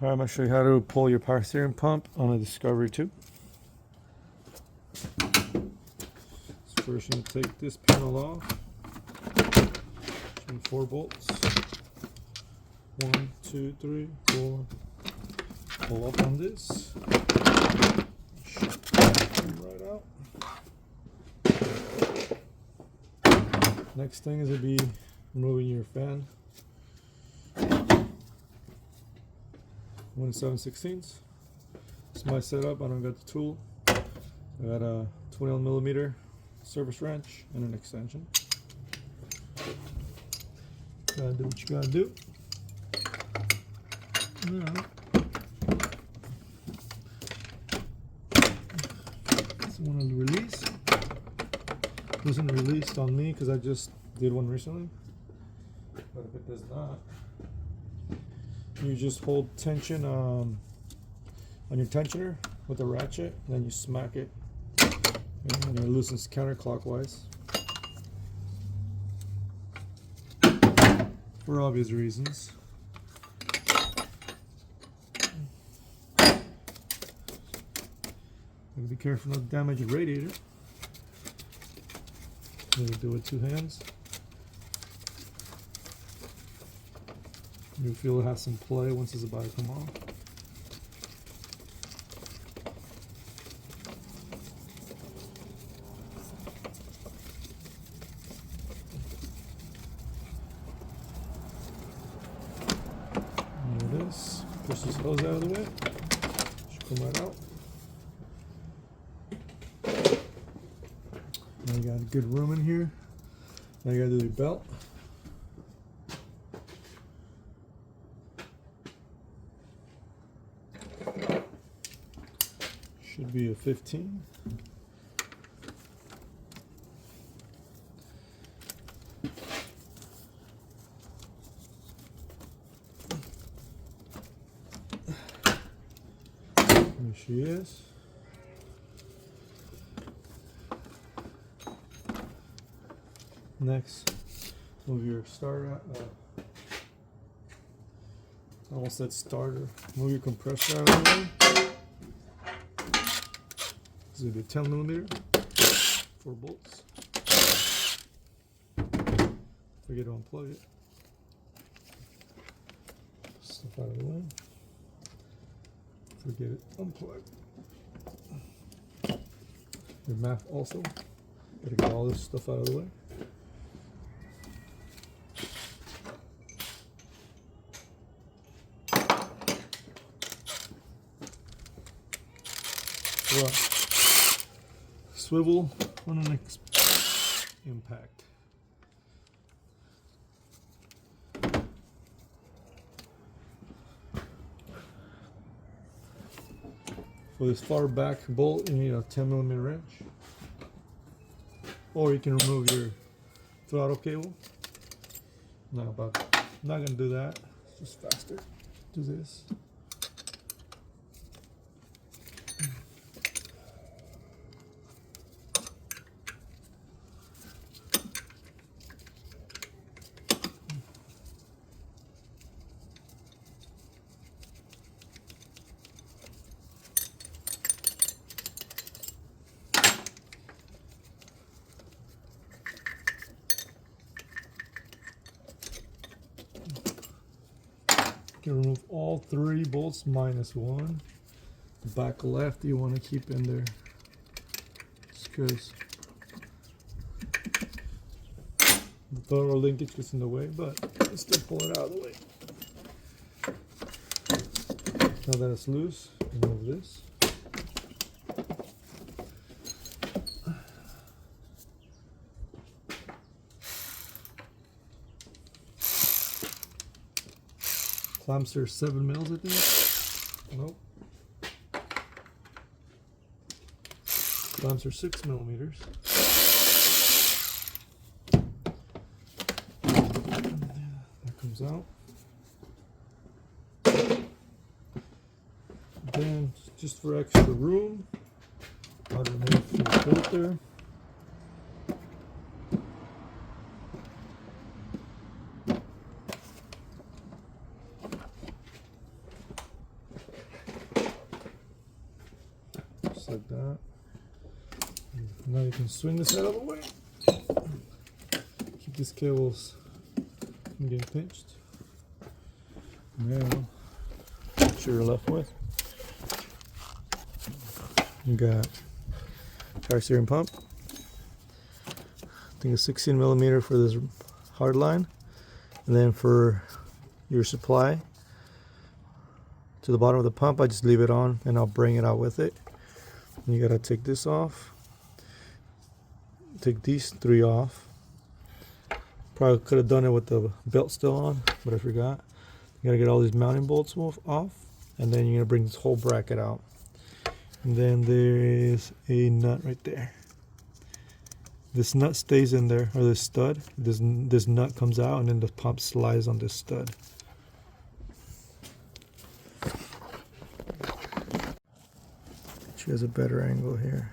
I'm going to show you how to pull your power steering pump on a Discovery 2. So first you take this panel off. And 4 bolts. 1, 2, 3, 4. Pull up on this. Come right out. Next thing is to be removing your fan. 1 7/16. It's my setup. I don't got the tool. I got a 20mm service wrench and an extension. Gotta do what you gotta do. Now, this one will release. It wasn't released on me because I just did one recently. But if it does not, you just hold tension on your tensioner with a ratchet, and then you smack it, and it loosens counterclockwise. For obvious reasons. Be careful not to damage your radiator. You do it with 2 hands. You feel it has some play once it's about to come off. There it is. Push this hose out of the way. Should come right out. Now you got good room in here. Now you gotta do your belt. Should be a 15. There she is. Next, move your starter. I almost said starter. Move your compressor out of the way. This is gonna be 10mm, 4 bolts. Forget to unplug it. Stuff out of the way. Forget it, unplug. Your map also. Gotta get all this stuff out of the way. Right. Swivel on an impact. For this far back bolt, you need a 10mm wrench, or you can remove your throttle cable. No, but I'm not gonna do that. It's just faster. Do this. You can remove all 3 bolts minus 1. The back left you want to keep in there, just because the throttle linkage gets in the way, but let's still pull it out of the way. Now that it's loose, remove this. Clamps are 7 mils, I think. Nope. Clamps are 6mm. That comes out. Then, just for extra room, I'll remove the filter. just like that. Now you can swing this out of the way. Keep these cables from getting pinched. Now, what you're left with, you got power steering pump. I think it's 16 millimeter for this hard line, and then for your supply to the bottom of the pump, I just leave it on and I'll bring it out with it. And you gotta take this off, take these 3 off. Probably could have done it with the belt still on, but I forgot. You gotta get all these mounting bolts off, and then you're gonna bring this whole bracket out. And then there is a nut right there. This nut stays in there, or this stud. This nut comes out, and then the pump slides on this stud. She has a better angle here.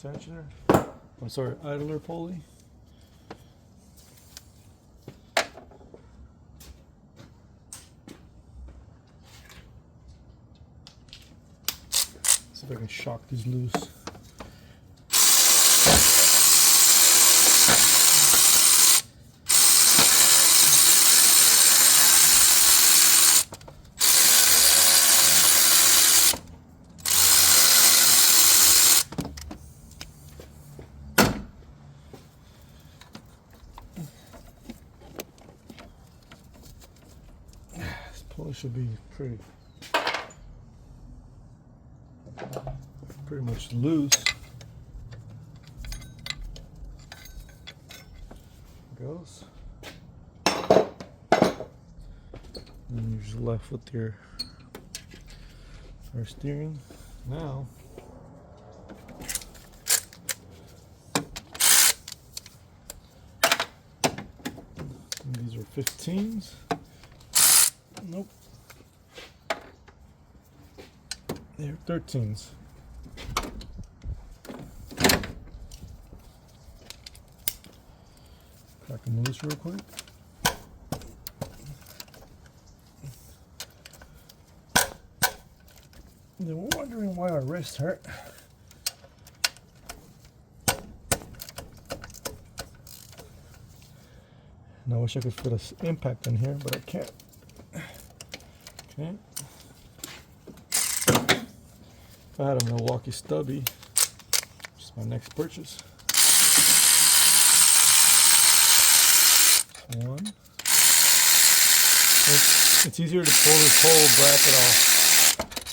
Tensioner. I'm sorry, idler pulley. See if I can shock these loose. Pulley should be pretty much loose. Goes. And you're just left with your steering. Now these are 15s. Nope. They're 13s. Crack them loose real quick. They were wondering why our wrist hurt. And I wish I could fit an impact in here, but I can't. Okay. If I had a Milwaukee stubby, which is my next purchase. One. It's easier to pull this whole bracket off.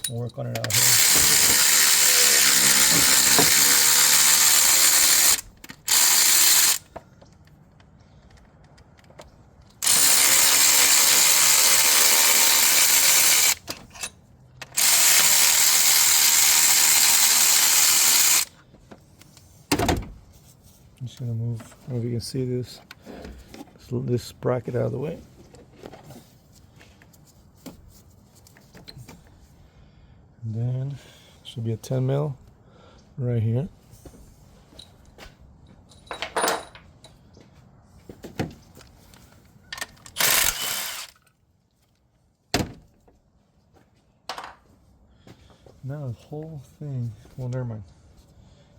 We'll work on it out here. I'm just gonna move, I don't know if you can see this bracket out of the way. And then should be a 10 mil right here. Now the whole thing, well, never mind.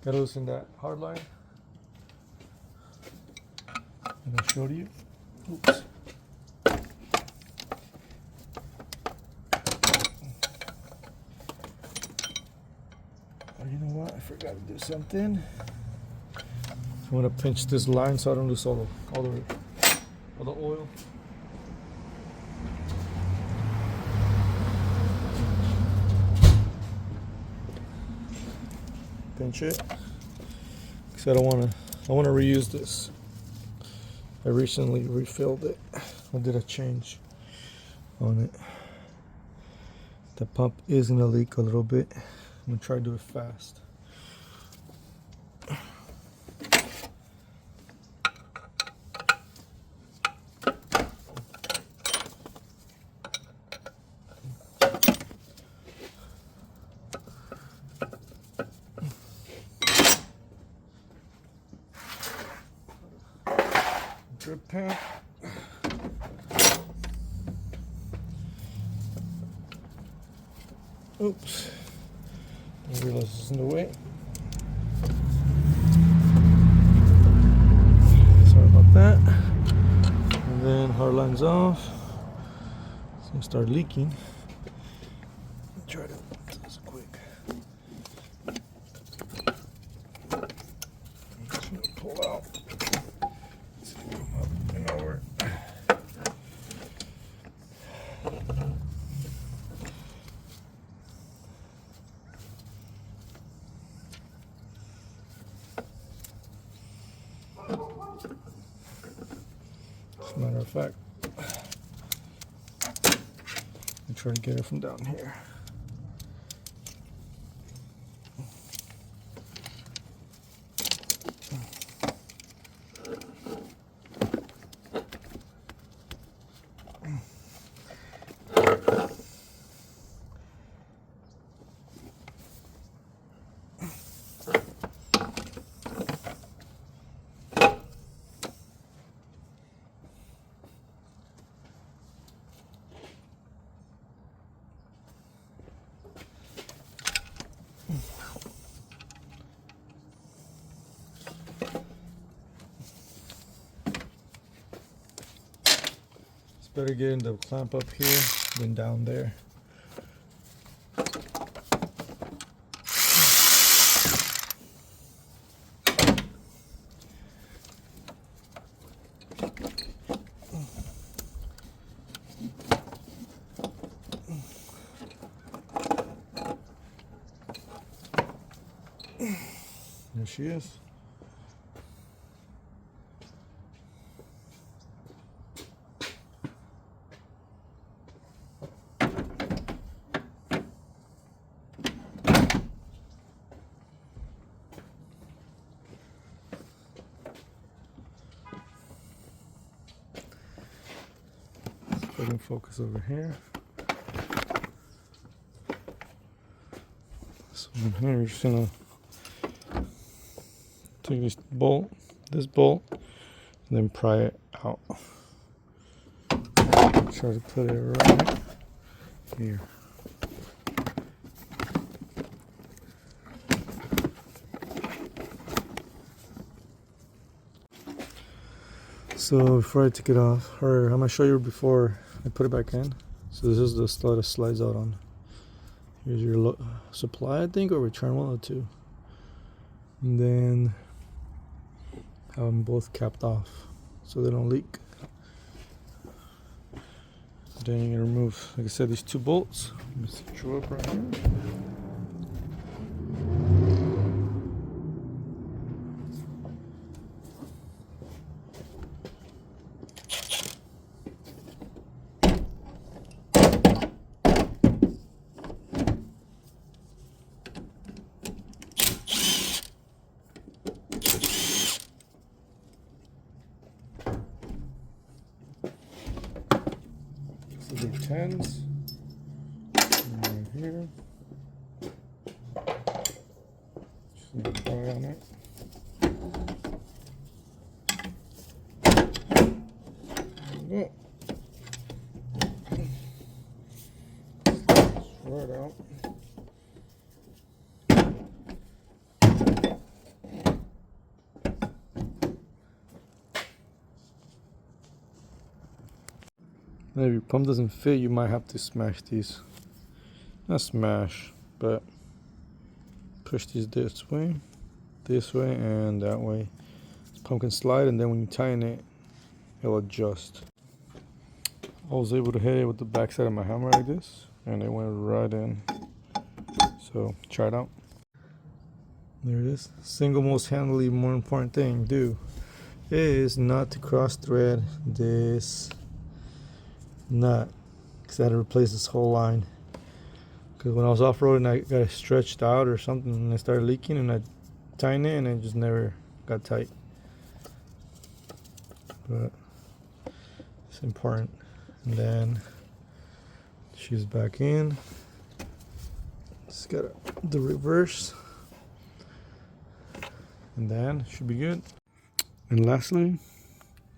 Gotta loosen that hard line. And I showed you. Oops. Oh, you know what? I forgot to do something. I'm gonna pinch this line so I don't lose all the oil. Pinch it. Because I want to reuse this. I recently refilled it. I did a change on it. The pump is gonna leak a little bit. I'm gonna try to do it fast. drip pan. Oops. I realize this is in the way. Sorry about that. And then hard lines off. It's gonna start leaking. Try to do this quick. I'm just gonna pull out. It's gonna come up and over. As a matter of fact, I try to get it from down here. Better getting the clamp up here than down there. There she is. I can focus over here. So in here, you're just gonna take this bolt, and then pry it out. Try to put it right here. So before I take it off, or I'm gonna show you before I put it back in. So this is the slot that slides out on. Here's your supply, I think, or return, one or two. And then have them both capped off so they don't leak. Then you're gonna remove, like I said, these two bolts. Let me set you up right here. So they're 10s. Right here. Just gonna pry on it. There we go. Right out. If your pump doesn't fit, you might have to smash these. Not smash, but push these this way, and that way. This pump can slide, and then when you tighten it, it'll adjust. I was able to hit it with the back side of my hammer like this, and it went right in. So try it out. There it is. Single most handily more important thing do is not to cross thread this nut, because I had to replace this whole line, because when I was off-roading I got it stretched out or something and it started leaking, and I tightened it and it just never got tight. But it's important. And then she's back in. Just got the reverse, and then it should be good. And lastly,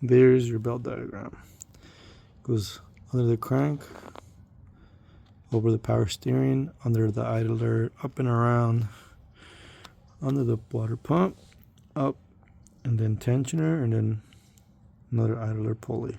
There's your belt diagram. Goes under the crank, over the power steering, under the idler, up and around, under the water pump, up, and then tensioner, and then another idler pulley.